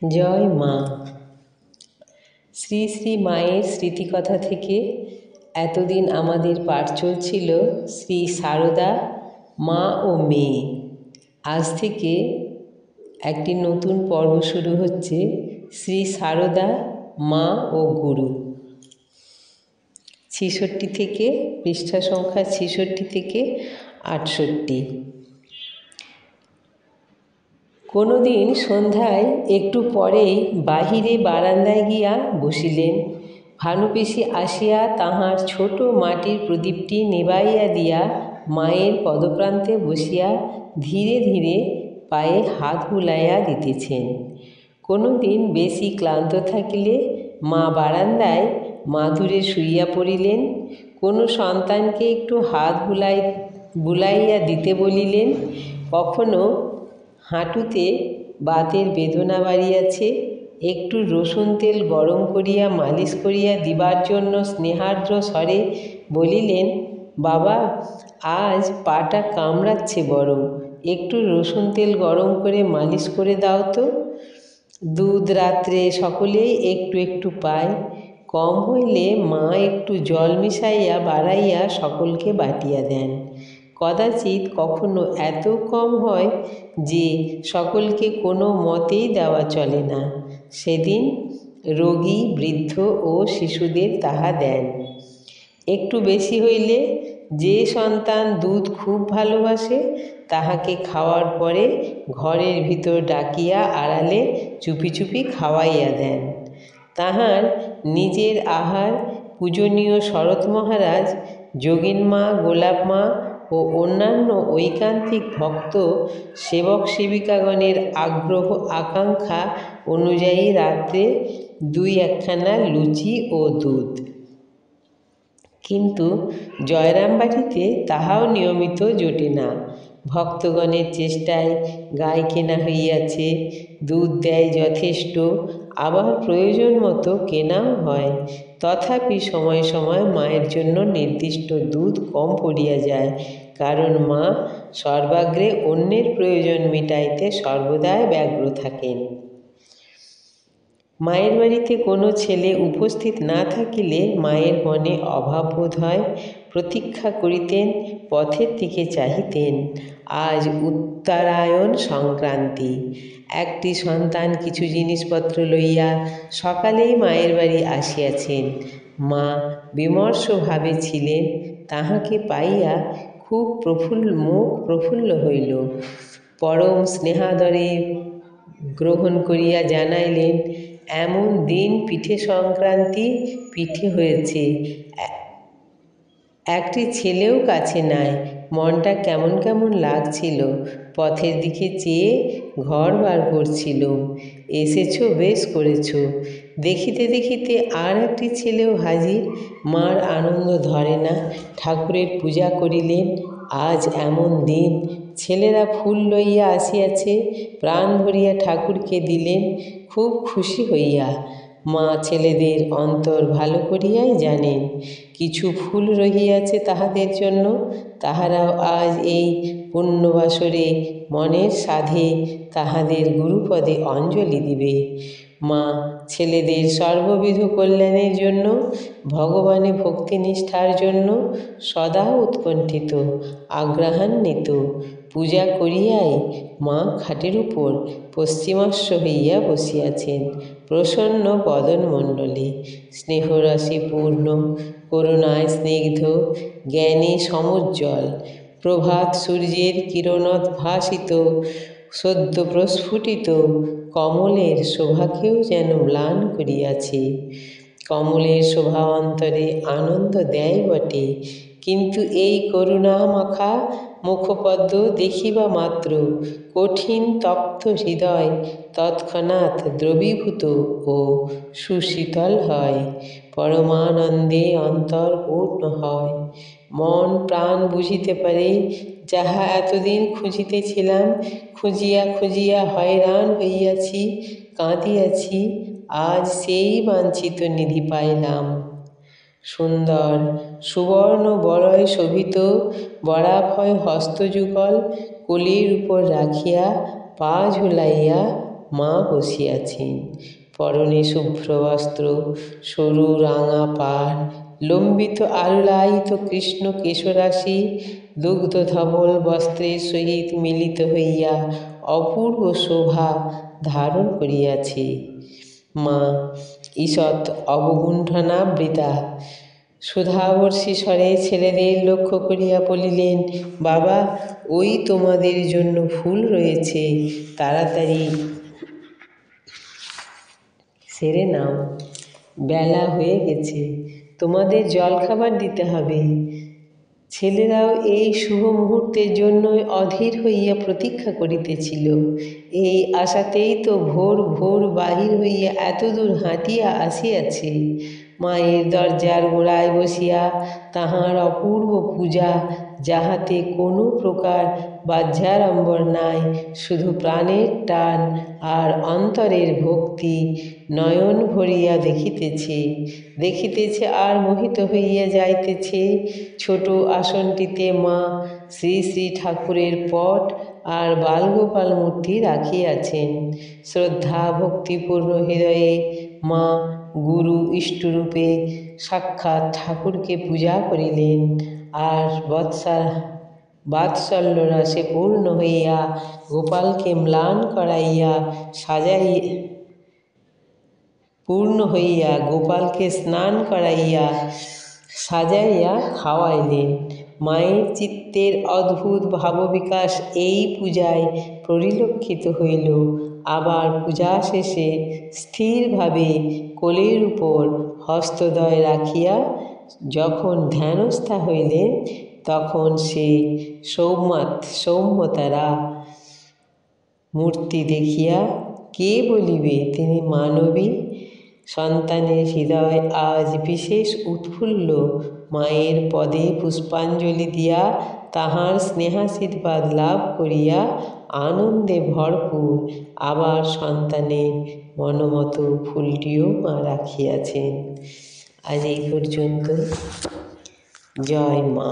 জয় মা। শ্রী শ্রী মায়ের স্মৃতিকথা থেকে এতদিন আমাদের পাঠ চলছিল শ্রী সারদা মা ও মেয়ে। আজ থেকে একটি নতুন পর্ব শুরু হচ্ছে, শ্রী সারদা মা ও গুরু। 66 থেকে পৃষ্ঠা সংখ্যা 66 থেকে 68। কোনো দিন সন্ধ্যায় একটু পরেই বাহিরে বারান্দায় গিয়া বসিলেন। ভানুপিসি আসিয়া তাহার ছোট মাটির প্রদীপটি নেবাইয়া দিয়া মায়ের পদপ্রান্তে বসিয়া ধীরে ধীরে পায়ে হাত বুলাইয়া দিতেছেন। কোনো দিন বেশি ক্লান্ত থাকিলে মা বারান্দায় মাদুরে শুইয়া পড়িলেন। কোনো সন্তানকে একটু হাত বুলাইয়া দিতে বলিলেন। কখনো হাঁটুতে বাতের বেদনা বাড়িয়াছে, একটু রসুন তেল গরম করিয়া মালিশ করিয়া দিবার জন্য স্নেহার্দ্র স্বরে বলিলেন, বাবা আজ পাটা কামড়াচ্ছে বড়, একটু রসুন তেল গরম করে মালিশ করে দাও তো। দুধ রাত্রে সকলেই একটু একটু পায়, কম হইলে মা একটু জল মিশাইয়া বাড়াইয়া সকলকে বাটিয়া দেন। কদাচিৎ কখনো এত কম হয় যে সকলকে কোনো মতেই দেওয়া চলে না, সেদিন রোগী বৃদ্ধ ও শিশুদের তাহা দেন। একটু বেশি হইলে যে সন্তান দুধ খুব ভালোবাসে তাহাকে খাওয়ার পরে ঘরের ভিতর ডাকিয়া আড়ালে চুপি চুপি খাওয়াইয়া দেন। তাহার নিজের আহার পূজনীয় শরৎ মহারাজ, যোগিন মা, গোলাপ মা ও অন্যান্য ঐকান্তিক ভক্ত সেবক সেবিকাগণের আগ্রহ আকাঙ্ক্ষা অনুযায়ী রাত্রে 2-1খানা লুচি ও দুধ। কিন্তু জয়রামবাটিতে তাহাও নিয়মিত জোটে না। ভক্তগণের চেষ্টায় গাই কেনা হইয়াছে, দুধ দেয় যথেষ্ট, আবার প্রয়োজন মতো কেনাও হয়। তথাপি সময় সময় মায়ের জন্য নির্দিষ্ট দুধ কম পড়িয়া যায়, কারণ মা সর্বাগ্রে অন্যের প্রয়োজন মিটাইতে সর্বদাই ব্যগ্র থাকেন। মায়ের বাড়িতে কোনো ছেলে উপস্থিত না থাকিলে মায়ের মনে অভাব বোধ হয়। প্রতীক্ষা করিতেন, পথের দিকে চাহিতেন। আজ উত্তরায়ণ সংক্রান্তি। একটি সন্তান কিছু জিনিসপত্র লইয়া সকালেই মায়ের বাড়ি আসিয়াছেন। মা বিমর্ষভাবে ছিলেন। তাহাকে পাইয়া খুব মুখ প্রফুল্ল হইল। পরম স্নেহাদরে গ্রহণ করিয়া জানাইলেন, এমন দিন পিঠে সংক্রান্তি, পিঠে হয়েছে, একটি ছেলেও কাছে নাই। মনটা কেমন কেমন লাগছিল, পথের দিকে চেয়ে ঘর বার করছিলুম। এসেছ, বেশ করেছ। দেখিতে দেখিতে আর একটি ছেলেও হাজির। মার আনন্দ ধরে না। ঠাকুরের পূজা করিলেন। আজ এমন দিন, ছেলেরা ফুল লইয়া আসিয়াছে, প্রাণ ভরিয়া ঠাকুরকে দিলেন খুব খুশি হইয়া। মা ছেলেদের অন্তর ভালো করিয়াই জানেন। কিছু ফুল রহিয়াছে তাহাদের জন্য, তাহারাও আজ এই পুণ্যবাসরে মনের সাধে তাহাদের গুরুপদে অঞ্জলি দিবে। মা ছেলেদের সর্ববিধ কল্যাণের জন্য, ভগবানে ভক্তিনিষ্ঠার জন্য সদা উৎকণ্ঠিত, আগ্রহান্বিত। পূজা করিয়াই মা খাটের উপর পশ্চিমাস্য হইয়া বসিয়াছেন, প্রসন্ন বদনমণ্ডলে, স্নেহরসে পূর্ণ, করুণায় স্নিগ্ধ, জ্ঞানে সমুজ্জ্বল। প্রভাত সূর্যের কিরণোদ্ভাসিত সদ্য প্রস্ফুটিত কমলের শোভাকেও যেন ম্লান করিয়াছে। কমলের শোভা অন্তরে আনন্দ দেয় বটে, কিন্তু এই করুণামাখা মুখপদ্ম দেখিবা মাত্র কঠিন তপ্ত হৃদয় তৎক্ষণাৎ দ্রবীভূত ও সুশীতল হয়, পরমানন্দে অন্তর পূর্ণ হয়। মন প্রাণ বুঝিতে পারে, যাহা এতদিন খুঁজিতেছিলাম, খুঁজিয়া খুঁজিয়া হয়রান হইয়াছি, কাঁদিয়াছি, আজ সেই বাঞ্ছিত নিধি পাইলাম। সুন্দর সুবর্ণ বলয় শোভিত বরাভয় হস্তযুগল কোলের উপর রাখিয়া পা ঝুলাইয়া মা বসিয়াছেন। পরনে শুভ্র বস্ত্র, সরু রাঙা পাড়, লম্বিত আলুলায়িত কৃষ্ণ কেশরাশি দুগ্ধ ধবল বস্ত্রের সহিত মিলিত হইয়া অপূর্ব শোভা ধারণ করিয়াছে। মা ঈষৎ অবগুণ্ঠনাবৃতা সুধাবর্ষী স্বরে ছেলেদের লক্ষ্য করিয়া বলিলেন, বাবা, ওই তোমাদের জন্য ফুল রয়েছে, তাড়াতাড়ি সেরে নাও, বেলা হয়ে গেছে, তোমাদের জলখাবার দিতে হবে। ছেলেরাও এই শুভ মুহূর্তের জন্যই অধীর হইয়া প্রতীক্ষা করিতেছিল। এই আশাতেই তো ভোর ভোর বাহির হইয়া এতদূর হাঁটিয়া আসিয়াছে। মায়ের দরজার গোড়ায় বসিয়া তাহার অপূর্ব পূজা, যাহাতে কোনো প্রকার বাহ্যাড়ম্বর নাই, শুধু প্রাণের টান আর অন্তরের ভক্তি নয়ন ভরিয়া দেখিতেছে আর মোহিত হইয়া যাইতেছে। ছোট আসনটিতে মা শ্রী শ্রী ঠাকুরের পট আর বালগোপাল মূর্তি রাখিয়াছেন। শ্রদ্ধা ভক্তিপূর্ণ হৃদয়ে মা গুরু ইষ্টরূপে সাক্ষাৎ ঠাকুরকে পূজা করিলেন, আর বাৎসল্য রসে পূর্ণ হইয়া গোপালকে ম্লান করাইয়া গোপালকে স্নান করাইয়া সাজাইয়া খাওয়াইলেন। মায়ের চিত্তের অদ্ভুত ভাববিকাশ এই পূজায় পরিলক্ষিত হইল। আবার পূজা শেষে স্থিরভাবে কোলের উপর হস্তদ্বয় রাখিয়া যখন ধ্যানস্থা হইলেন, তখন সেই সৌম্যতারা মূর্তি দেখিয়া কে বলিবে তিনি মানবী? সন্তানের হৃদয় আজ বিশেষ উৎফুল্ল। মায়ের পদে পুষ্পাঞ্জলি দিয়া তাহার স্নেহাশীর্বাদ লাভ করিয়া আনন্দে ভরপুর। আবার সন্তানের মনমত ফুলটিও মা রাখিয়াছেন। আজ এই পর্যন্ত। জয় মা।